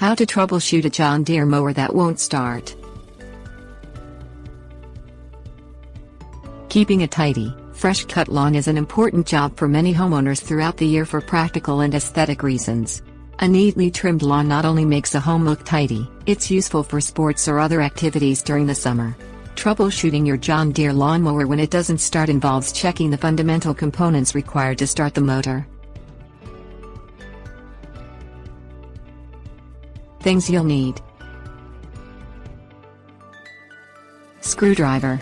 How to troubleshoot a John Deere mower that won't start. Keeping a tidy, fresh-cut lawn is an important job for many homeowners throughout the year for practical and aesthetic reasons. A neatly trimmed lawn not only makes a home look tidy, it's useful for sports or other activities during the summer. Troubleshooting your John Deere lawnmower when it doesn't start involves checking the fundamental components required to start the motor. Things you'll need: screwdriver.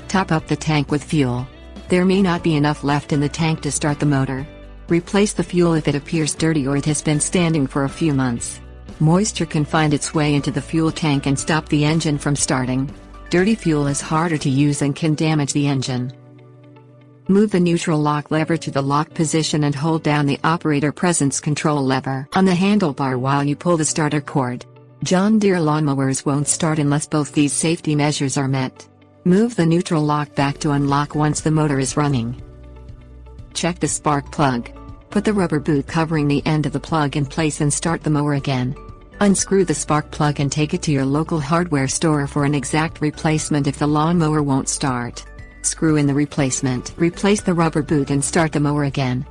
Top up the tank with fuel. There may not be enough left in the tank to start the motor. Replace the fuel if it appears dirty or it has been standing for a few months. Moisture can find its way into the fuel tank and stop the engine from starting. Dirty fuel is harder to use and can damage the engine. Move the neutral lock lever to the lock position and hold down the operator presence control lever on the handlebar while you pull the starter cord. John Deere lawnmowers won't start unless both these safety measures are met. Move the neutral lock back to unlock once the motor is running. Check the spark plug. Put the rubber boot covering the end of the plug in place and start the mower again. Unscrew the spark plug and take it to your local hardware store for an exact replacement if the lawnmower won't start. Screw in the replacement. Replace the rubber boot and start the mower again.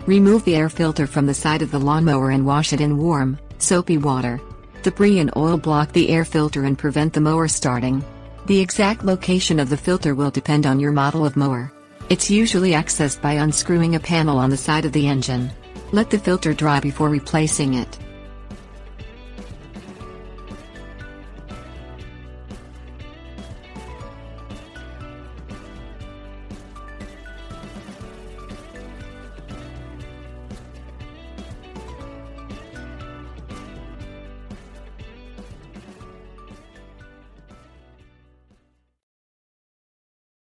Remove the air filter from the side of the lawnmower and wash it in warm, soapy water. Debris and oil block the air filter and prevent the mower starting. The exact location of the filter will depend on your model of mower. It's usually accessed by unscrewing a panel on the side of the engine. Let the filter dry before replacing it.